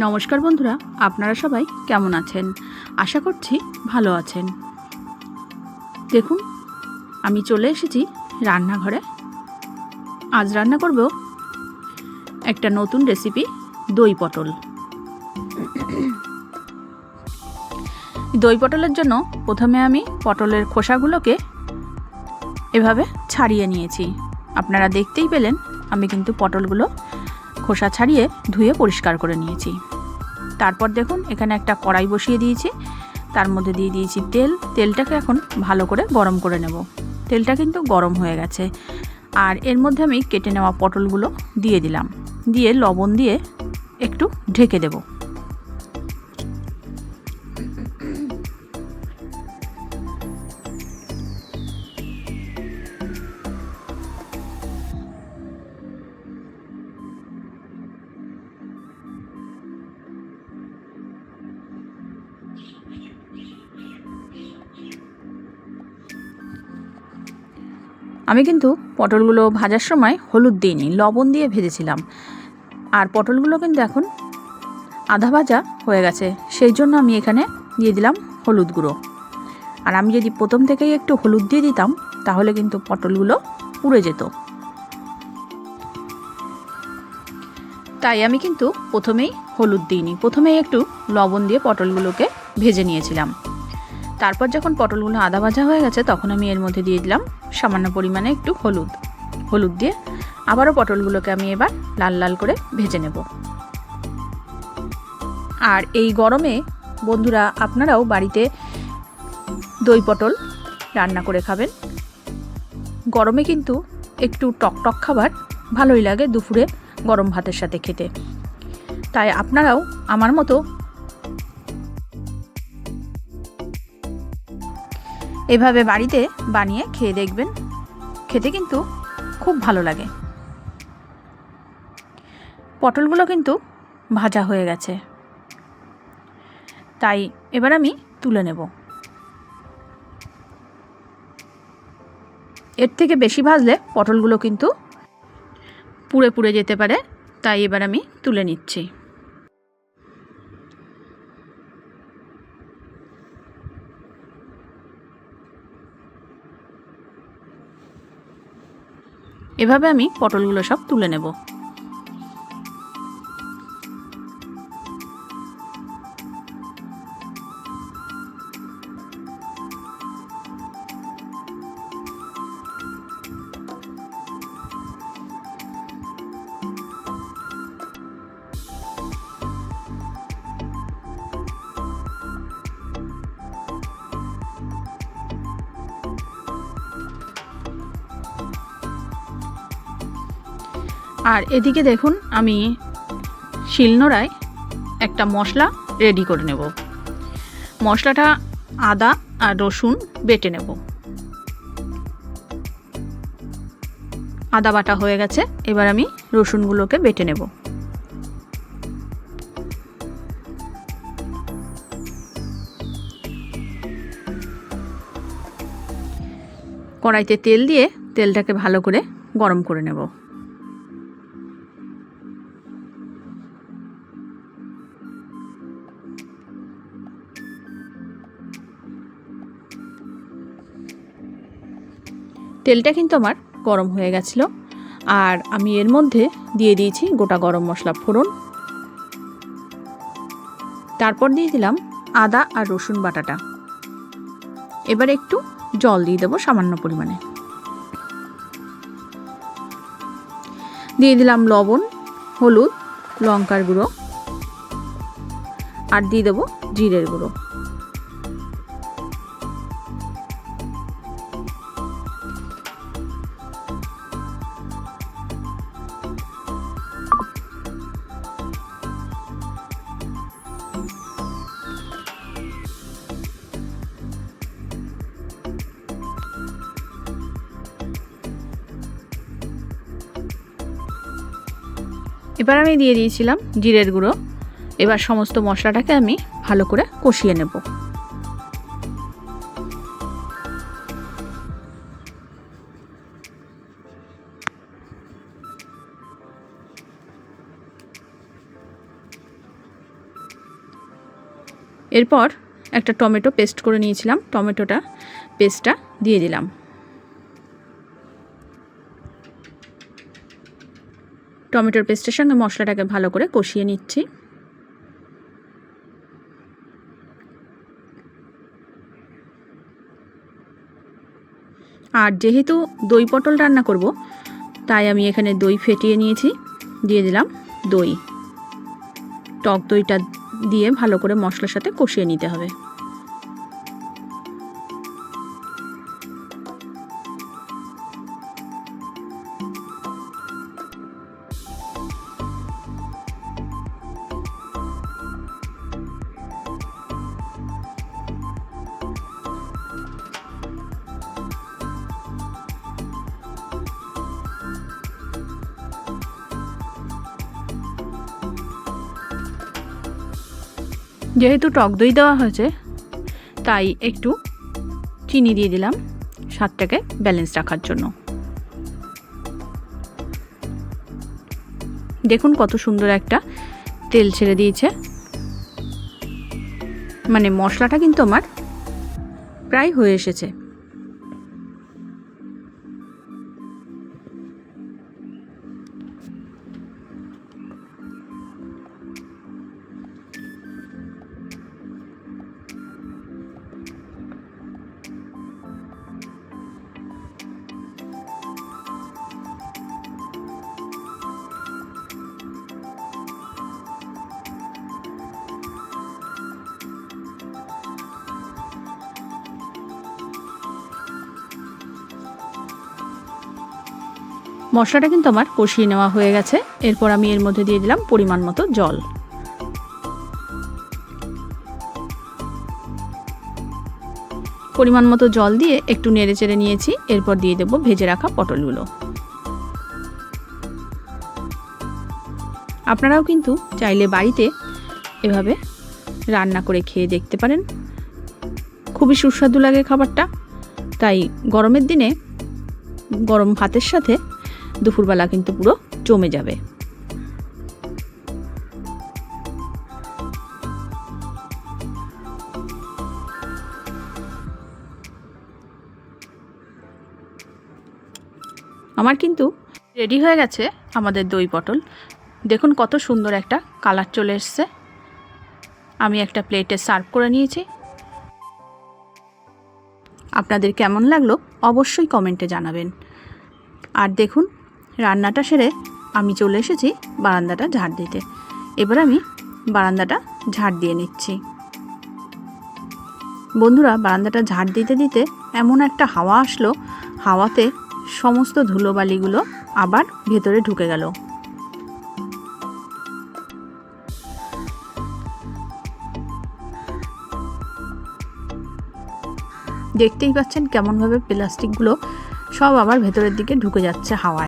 নমস্কার বন্ধুরা, আপনারা সবাই কেমন আছেন? আশা করছি ভালো আছেন। দেখুন, আমি চলে এসেছি রান্নাঘরে। আজ রান্না করব একটা নতুন রেসিপি, দই পটল। দই পটলের জন্য প্রথমে আমি পটলের খোসাগুলোকে এভাবে ছাড়িয়ে নিয়েছি। আপনারা দেখতেই পেলেন আমি কিন্তু পটলগুলো খোসা ছাড়িয়ে ধুয়ে পরিষ্কার করে নিয়েছি। তারপর দেখুন, এখানে একটা কড়াই বসিয়ে দিয়েছি, তার মধ্যে দিয়ে দিয়েছি তেল। তেলটাকে এখন ভালো করে গরম করে নেব। তেলটা কিন্তু গরম হয়ে গেছে। আর এর মধ্যে আমি কেটে নেওয়া পটলগুলো দিয়ে দিলাম, দিয়ে লবণ দিয়ে একটু ঢেকে দেব। আমি কিন্তু পটলগুলো ভাজার সময় হলুদ দিইনি, লবণ দিয়ে ভেজেছিলাম। আর পটলগুলো কিন্তু এখন আধা ভাজা হয়ে গেছে, সেই জন্য আমি এখানে দিয়ে দিলাম হলুদ গুঁড়ো। আর আমি যদি প্রথম থেকেই একটু হলুদ দিয়ে দিতাম তাহলে কিন্তু পটলগুলো পুড়ে যেত। তাই আমি কিন্তু প্রথমেই হলুদ দিইনি, প্রথমেই একটু লবণ দিয়ে পটলগুলোকে ভেজে নিয়েছিলাম। তারপর যখন পটলগুলো আধা ভাজা হয়ে গেছে তখন আমি এর মধ্যে দিয়ে দিলাম সামান্য পরিমাণে একটু হলুদ দিয়ে আবারও পটলগুলোকে আমি এবার লাল লাল করে ভেজে নেব। আর এই গরমে বন্ধুরা আপনারাও বাড়িতে দই পটল রান্না করে খাবেন। গরমে কিন্তু একটু টকটক খাবার ভালোই লাগে দুপুরে গরম ভাতের সাথে খেতে। তাই আপনারাও আমার মতো এভাবে বাড়িতে বানিয়ে খেয়ে দেখবেন, খেতে কিন্তু খুব ভালো লাগে। পটলগুলো কিন্তু ভাজা হয়ে গেছে, তাই এবার আমি তুলে নেব। এর থেকে বেশি ভাজলে পটলগুলো কিন্তু পুড়ে পুড়ে যেতে পারে, তাই এবার আমি তুলে নিচ্ছি। এভাবে আমি পটলগুলো সব তুলে নেব। আর এদিকে দেখুন, আমি শিলনোড়ায় একটা মশলা রেডি করে নেব। মশলাটা আদা আর রসুন বেটে নেব। আদা বাটা হয়ে গেছে, এবার আমি রসুনগুলোকে বেটে নেব। কড়াইতে তেল দিয়ে তেলটাকে ভালো করে গরম করে নেব। তেলটা কিন্তু আমার গরম হয়ে গেছিল। আর আমি এর মধ্যে দিয়ে দিয়েছি গোটা গরম মশলা ফোড়ন। তারপর দিয়ে দিলাম আদা আর রসুন বাটাটা। এবার একটু জল দিয়ে দেবো সামান্য পরিমাণে। দিয়ে দিলাম লবণ, হলুদ, লঙ্কার গুঁড়ো আর দিয়ে দেবো জিরের গুঁড়ো। এবার আমি দিয়ে দিয়েছিলাম জিরের গুঁড়ো। এবার সমস্ত মশলাটাকে আমি ভালো করে কষিয়ে নেব। এরপর একটা টমেটো পেস্ট করে নিয়েছিলাম, পেস্টটা দিয়ে দিলাম। টমেটোর পেস্টের সঙ্গে মশলাটাকে ভালো করে কষিয়ে নিচ্ছি। আর যেহেতু দই পটল রান্না করব, তাই আমি এখানে দই ফেটিয়ে নিয়েছি, দিয়ে দিলাম দই। টক দইটা দিয়ে ভালো করে মশলার সাথে কষিয়ে নিতে হবে। যেহেতু টক দই দেওয়া হয়েছে, তাই একটু চিনি দিয়ে দিলাম স্বাদটাকে ব্যালেন্স রাখার জন্য। দেখুন কত সুন্দর একটা তেল ছেড়ে দিয়েছে, মানে মশলাটা কিন্তু আমার প্রায় হয়ে এসেছে। মশলাটা কিন্তু আমার কষিয়ে নেওয়া হয়ে গেছে। এরপর আমি এর মধ্যে দিয়ে দিলাম পরিমাণ মতো জল। পরিমাণ মতো জল দিয়ে একটু নেড়ে চেড়ে নিয়েছি। এরপর দিয়ে দেব ভেজে রাখা পটলগুলো। আপনারাও কিন্তু চাইলে বাড়িতে এভাবে রান্না করে খেয়ে দেখতে পারেন, খুবই সুস্বাদু লাগে খাবারটা। তাই গরমের দিনে গরম ভাতের সাথে দুপুরবেলা কিন্তু পুরো জমে যাবে। আমার কিন্তু রেডি হয়ে গেছে আমাদের দই পটল। দেখুন কত সুন্দর একটা কালার চলে এসছে। আমি একটা প্লেটে সার্ভ করে নিয়েছি। আপনাদের কেমন লাগলো অবশ্যই কমেন্টে জানাবেন। আর দেখুন রান্নাটা সেরে আমি চলে এসেছি বারান্দাটা ঝাড় দিতে। এবার আমি বারান্দাটা ঝাড় দিয়ে নিচ্ছি। বন্ধুরা, বারান্দাটা ঝাড় দিতে দিতে এমন একটা হাওয়া আসলো, হাওয়াতে সমস্ত ধুলোবালিগুলো আবার ভেতরে ঢুকে গেল। দেখতেই পাচ্ছেন কেমনভাবে প্লাস্টিকগুলো সব আবার ভেতরের দিকে ঢুকে যাচ্ছে হাওয়ায়।